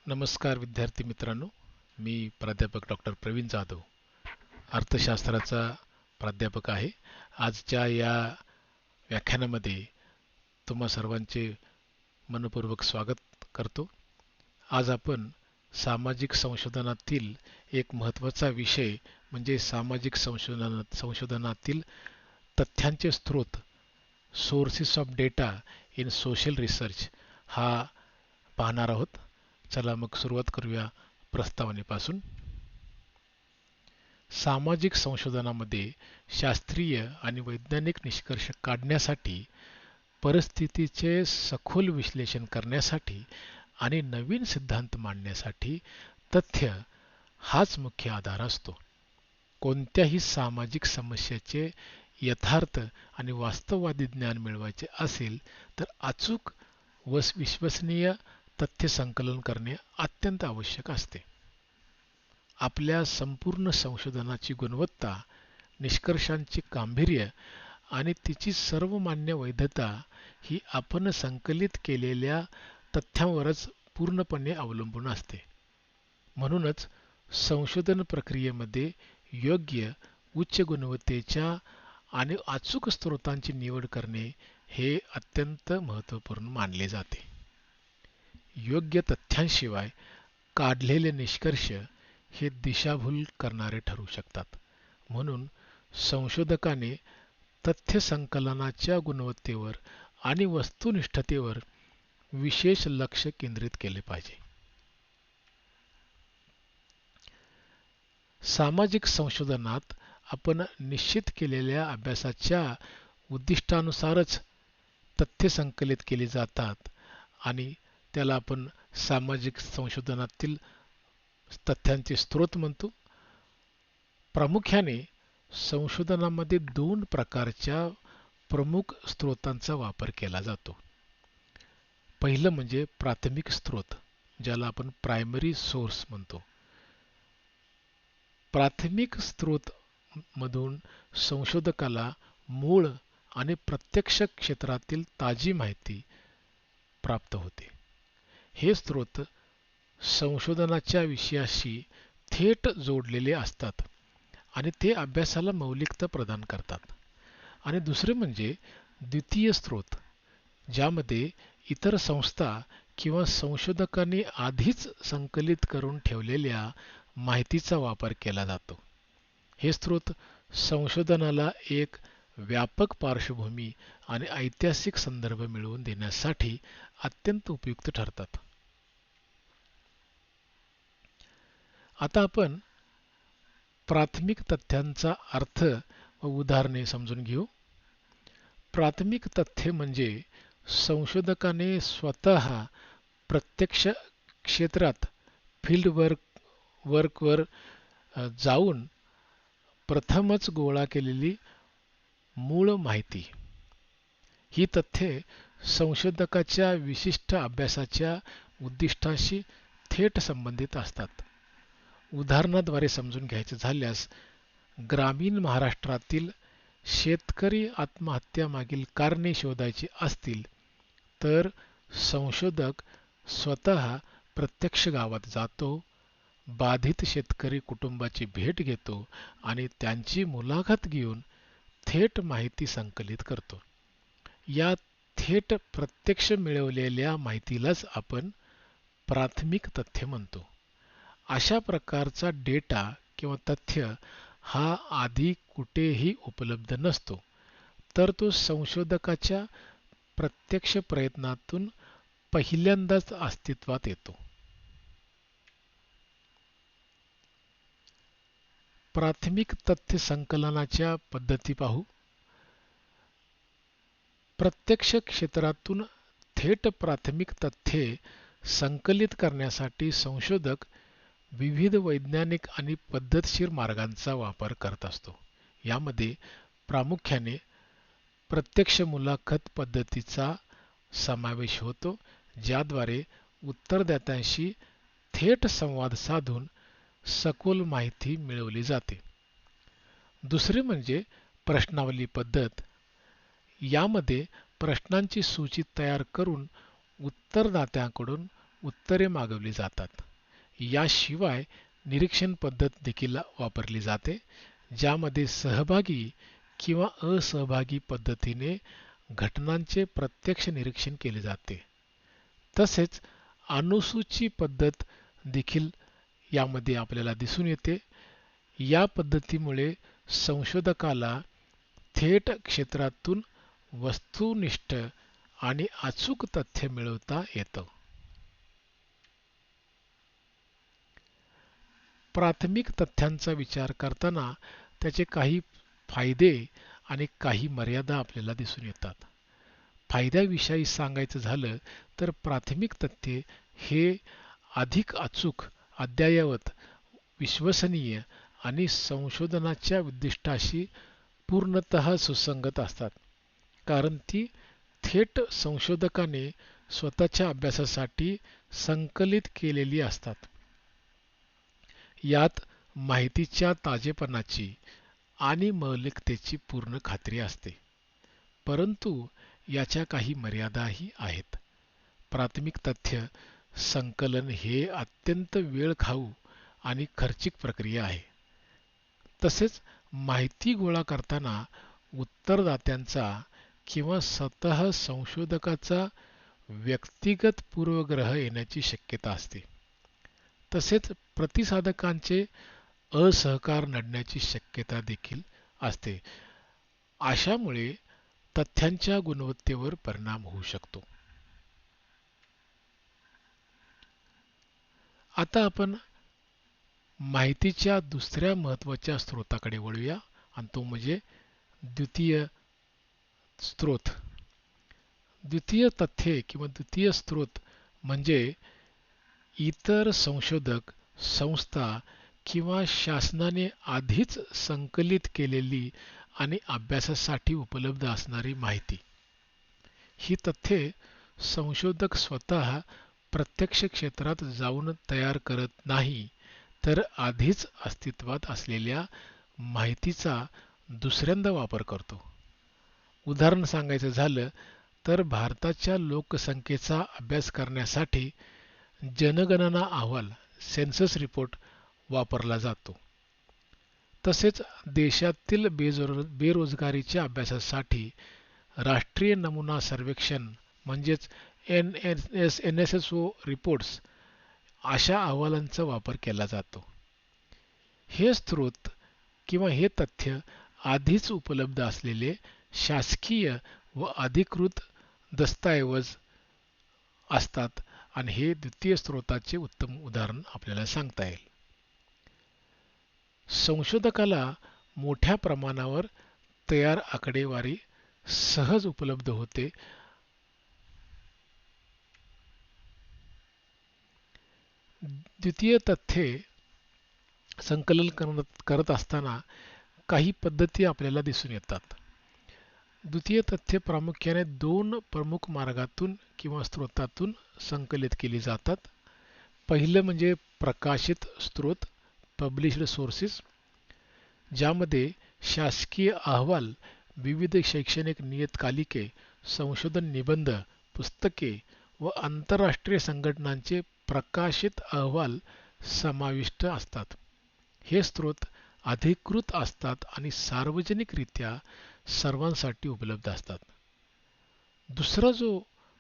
नमस्कार विद्यार्थी मित्रांनो, मी प्राध्यापक डॉक्टर प्रवीण जाधव, अर्थशास्त्राचा प्राध्यापक आहे. आजच्या या व्याख्यानामध्ये तुम्हा सर्वांचे मनपूर्वक स्वागत करतो. आज आपण सामाजिक संशोधनातील एक महत्त्वाचा विषय म्हणजे सामाजिक संशोधनातील तथ्यांचे स्रोत, sources of data in social research हा पाहणार आहोत. चला मग सुरुवात करूया प्रस्तावनेपासून. सामाजिक संशोधनामध्ये शास्त्रीय आणि वैज्ञानिक निष्कर्ष काढण्यासाठी, परिस्थितीचे सखोल विश्लेषण करण्यासाठी आणि नवीन सिद्धांत मांडण्यासाठी तथ्य हाच मुख्य आधार असतो. कोणत्याही सामाजिक समस्येचे यथार्थ आणि वास्तववादी ज्ञान मिळवायचे असेल तर अचूक व विश्वसनीय तथ्य संकलन करणे अत्यंत आवश्यक असते. आपल्या संपूर्ण संशोधनाची गुणवत्ता, निष्कर्षांचे गांभीर्य आणि तिची सर्वमान्य वैधता ही आपण संकलित केलेल्या तथ्यांवरच पूर्णपणे अवलंबून असते. म्हणूनच संशोधन प्रक्रियेमध्ये योग्य, उच्च गुणवत्तेच्या आणि अचूक स्रोतांची निवड करणे हे अत्यंत महत्त्वपूर्ण मानले जाते. योग्य तथ्यांशिवाय काढलेले निष्कर्ष हे दिशाभूल करणारे ठरू शकतात. म्हणून संशोधकाने तथ्य संकलनाच्या गुणवत्तेवर आणि वस्तुनिष्ठतेवर विशेष लक्ष केंद्रित केले पाहिजे. सामाजिक संशोधनात आपण निश्चित केलेल्या अभ्यासाच्या उद्दिष्टानुसारच तथ्य संकलित केली जातात आणि त्याला आपण सामाजिक संशोधनातील तथ्यांचे स्रोत म्हणतो. प्रामुख्याने संशोधनामध्ये दोन प्रकारच्या प्रमुख स्रोतांचा वापर केला जातो. पहिलं म्हणजे प्राथमिक स्रोत, ज्याला आपण प्रायमरी सोर्स म्हणतो. प्राथमिक स्रोत मधून संशोधकाला मूळ आणि प्रत्यक्ष क्षेत्रातील ताजी माहिती प्राप्त होते. हे स्रोत संशोधनाच्या विषयाशी थेट जोडलेले असतात आणि ते अभ्यासाला मौलिकता प्रदान करतात. आणि दुसरे म्हणजे द्वितीय स्रोत, ज्यामध्ये इतर संस्था किंवा संशोधकांनी आधीच संकलित करून ठेवलेल्या माहितीचा वापर केला जातो. हे स्रोत संशोधनाला एक व्यापक पार्श्वभूमी आणि ऐतिहासिक संदर्भ मिळवून देण्यासाठी अत्यंत उपयुक्त ठरतात. आता आपण प्राथमिक तथ्यांचा अर्थ व उदाहरणे समजून घेऊ. प्राथमिक तथ्य म्हणजे संशोधकाने स्वतः प्रत्यक्ष क्षेत्रात फील्ड वर्कवर जाऊन प्रथमच गोळा केलेली मूळ माहिती. ही तथ्ये संशोधकाच्या विशिष्ट अभ्यासाच्या उद्दिष्टांशी थेट संबंधित असतात. उदाहरणाद्वारे समजून घ्यायचे झाल्यास, ग्रामीण महाराष्ट्रातील शेतकरी आत्महत्या मागील कारणे शोधायची असतील तर संशोधक स्वतः प्रत्यक्ष गावात जातो, बाधित शेतकरी कुटुंबाची भेट घेतो आणि त्यांची मुलाखत घेऊन थेट माहिती संकलित करतो. या थेट प्रत्यक्ष मिळवलेल्या माहितीलाच आपण प्राथमिक तथ्य म्हणतो. अशा प्रकारचा डेटा किंवा तथ्य हा आधी कुठेही उपलब्ध नसतो, तर तो संशोधकाच्या प्रत्यक्ष प्रयत्नातून पहिल्यांदाच अस्तित्वात येतो. प्राथमिक तथ्य संकलनाच्या पद्धती पाहू. प्रत्यक्ष क्षेत्रातून थेट प्राथमिक तथ्ये संकलित करण्यासाठी संशोधक विविध वैज्ञानिक आणि पद्धतशीर मार्गांचा वापर करत असतो. यामध्ये प्रामुख्याने प्रत्यक्ष मुलाखत पद्धतीचा समावेश होतो, ज्याद्वारे उत्तरदात्यांशी थेट संवाद साधून सखोल माहिती मिळवली जाते. दुसरे म्हणजे प्रश्नावली पद्धत. यामध्ये प्रश्नांची सूची तयार करून उत्तरदात्यांकडून उत्तरे मागवली जातात. याशिवाय निरीक्षण पद्धत देखील वापरली जाते, ज्यामध्ये सहभागी किंवा असहभागी पद्धतीने घटनांचे प्रत्यक्ष निरीक्षण केले जाते. तसेच अनुसूची पद्धत देखील यामध्ये आपल्याला दिसून येते. या पद्धतीमुळे संशोधकाला थेट क्षेत्रातून वस्तुनिष्ठ आणि अचूक तथ्य मिळवता येतं. प्राथमिक तथ्यांचा विचार करताना त्याचे काही फायदे आणि काही मर्यादा आपल्याला दिसून येतात. फायद्याविषयी सांगायचं झालं तर प्राथमिक तथ्ये हे अधिक अचूक, अद्ययावत, विश्वसनीय आणि संशोधनाच्या उद्दिष्टाशी पूर्णतः सुसंगत असतात, कारण ती थेट संशोधकाने स्वतःच्या अभ्यासासाठी संकलित केलेली असतात. यात माहितीच्या ताजेपणाची आणि मौलिकतेची पूर्ण खात्री असते. परंतु याच्या काही मर्यादाही आहेत. प्राथमिक तथ्य संकलन हे अत्यंत वेळखाऊ आणि खर्चिक प्रक्रिया आहे. तसेच माहिती गोळा करताना उत्तरदात्यांचा किंवा स्वतः संशोधकाचा व्यक्तिगत पूर्वग्रह येण्याची शक्यता असते. तसेच प्रतिसादकांचे असहकार नडण्याची शक्यता देखील असते. अशामुळे तथ्यांच्या गुणवत्तेवर परिणाम होऊ शकतो. आता आपण माहितीच्या दुसऱ्या महत्त्वाच्या स्रोताकडे वळूया, आणि तो म्हणजे द्वितीय स्रोत. द्वितीय तथ्ये किंवा द्वितीय स्रोत म्हणजे इतर संशोधक, संस्था किंवा शासनाने आधीच संकलित केलेली आणि अभ्यासासाठी उपलब्ध असणारी माहिती. ही तथ्ये संशोधक स्वतः प्रत्यक्ष क्षेत्रात जाऊन तयार करत नाही, तर आधीच अस्तित्वात असलेल्या माहितीचा दुसऱ्यांदा वापर करतो. उदाहरण सांगायचं झालं तर भारताच्या लोकसंख्येचा अभ्यास करण्यासाठी जनगणना अहवाल, सेन्सस रिपोर्ट वापरला जातो. तसेच देशातील बेरोजगारीच्या अभ्यासासाठी राष्ट्रीय नमुना सर्वेक्षण म्हणजेच NSSO रिपोर्ट्स अशा अहवालांचा वापर केला जातो. हे स्रोत किंवा हे तथ्य आधीच उपलब्ध असलेले शासकीय व अधिकृत दस्तऐवज असतात, आणि हे द्वितीय स्रोताचे उत्तम उदाहरण आपल्याला सांगता येईल. संशोधकाला मोठ्या प्रमाणावर तयार आकडेवारी सहज उपलब्ध होते. द्वितीय तथ्ये संकलन करत असताना काही पद्धती आपल्याला दिसून येतात. द्वितीय तथ्ये प्रामुख्याने दोन प्रमुख मार्गातून किंवा स्रोतातून संकलित केली जातात. पहिलं म्हणजे प्रकाशित स्रोत, पब्लिश्ड सोर्सेस, ज्यामध्ये शासकीय अहवाल, विविध शैक्षणिक नियतकालिके, संशोधन निबंध, पुस्तके व आंतरराष्ट्रीय संघटनांचे प्रकाशित अहवाल समाविष्ट असतात. हे स्रोत अधिकृत असतात आणि सार्वजनिकरित्या सर्वांसाठी उपलब्ध असतात. दुसरा जो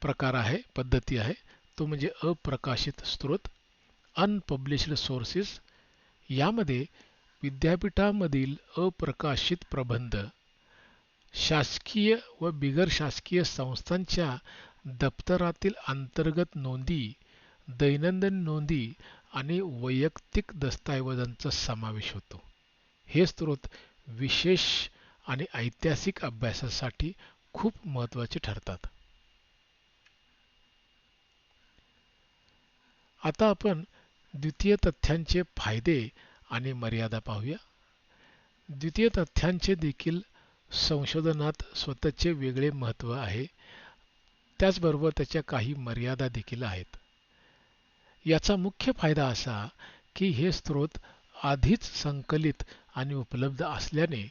प्रकार आहे, पद्धती आहे, तो म्हणजे अप्रकाशित स्रोत, अनपब्लिश्ड सोर्सेस. यामध्ये विद्यापीठामधील अप्रकाशित प्रबंध, शासकीय व बिगर शासकीय संस्थांच्या दप्तरातील अंतर्गत नोंदी, दैनंदिन नोंदी आणि वैयक्तिक दस्तऐवजांचा समावेश होतो. हे स्रोत विशेष आणि ऐतिहासिक अभ्यासासाठी खूप महत्त्वाचे ठरतात. आता आपण द्वितीय तथ्यांचे फायदे आणि मर्यादा पाहूया. द्वितीय तथ्यांचे देखील संशोधनात स्वतःचे वेगळे महत्त्व आहे. त्याचबरोबर त्याच्या काही मर्यादा देखील आहेत. याचा मुख्य फायदा असा की हे स्रोत आधीच संकलित आणि उपलब्ध असल्याने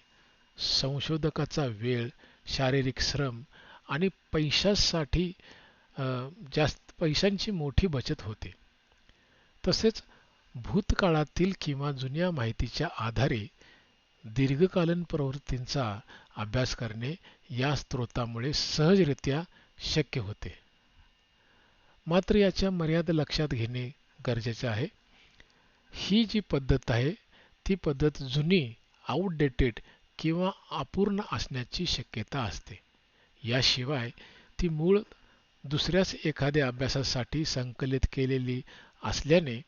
संशोधकाचा वेळ, शारीरिक श्रम आणि पैशासाठी जास्त पैशांची मोठी बचत होते. तसेच भूतकाळातील किंवा जुन्या माहितीच्या आधारे दीर्घकालीन प्रवृत्तींचा अभ्यास करणे या स्रोतामुळे सहजरित्या शक्य होते. मात्र याच्या मर्यादा लक्षात घेणे गरजेचे आहे. ही जी पद्धत आहे ती पद्धत जुनी, आउटडेटेड किंवा अपूर्ण असण्याची शक्यता असते. याशिवाय ती मूळ दुसऱ्याच एखाद्या अभ्यासासाठी संकलित केलेली असल्याने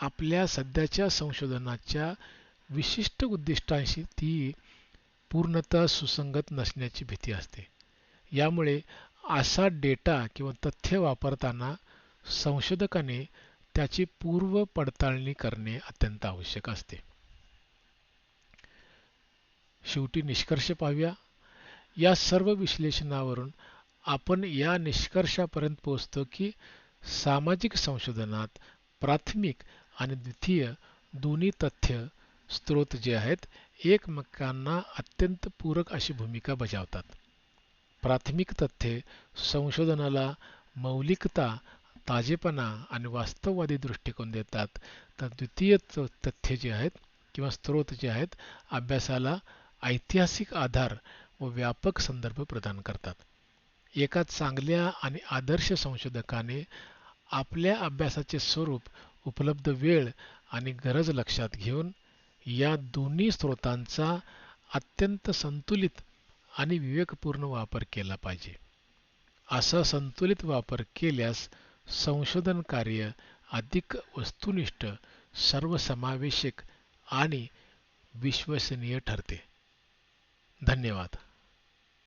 आपल्या सध्याच्या संशोधनाच्या विशिष्ट उद्दिष्टांशी ती पूर्णतः सुसंगत नसण्याची भीती असते. यामुळे असा डेटा किंवा तथ्य वापरताना संशोधकाने त्याची पूर्व पडताळणी करणे अत्यंत आवश्यक असते. शेवटी निष्कर्ष पाहूया. या सर्व विश्लेषणावरून आपण या निष्कर्षापर्यंत पोहोचतो की सामाजिक संशोधनात प्राथमिक आणि द्वितीय दोन्ही तथ्य स्रोत जे आहेत एकमेकांना अत्यंत पूरक अशी भूमिका बजावतात. प्राथमिक तथ्ये संशोधनाला मौलिकता, ताजेपणा आणि वास्तववादी दृष्टिकोन देतात, तर द्वितीय तथ्ये जे आहेत किंवा स्रोत जे आहेत अभ्यासाला ऐतिहासिक आधार व व्यापक संदर्भ प्रदान करतात. एका चांगल्या आणि आदर्श संशोधकाने आपल्या अभ्यासाचे स्वरूप, उपलब्ध वेळ आणि गरज लक्षात घेऊन या दोन्ही स्रोतांचा अत्यंत संतुलित आणि विवेकपूर्ण वापर केला पाहिजे. असा संतुलित वापर केल्यास संशोधन कार्य अधिक वस्तुनिष्ठ, सर्वसमावेशक आणि विश्वसनीय ठरते. धन्यवाद.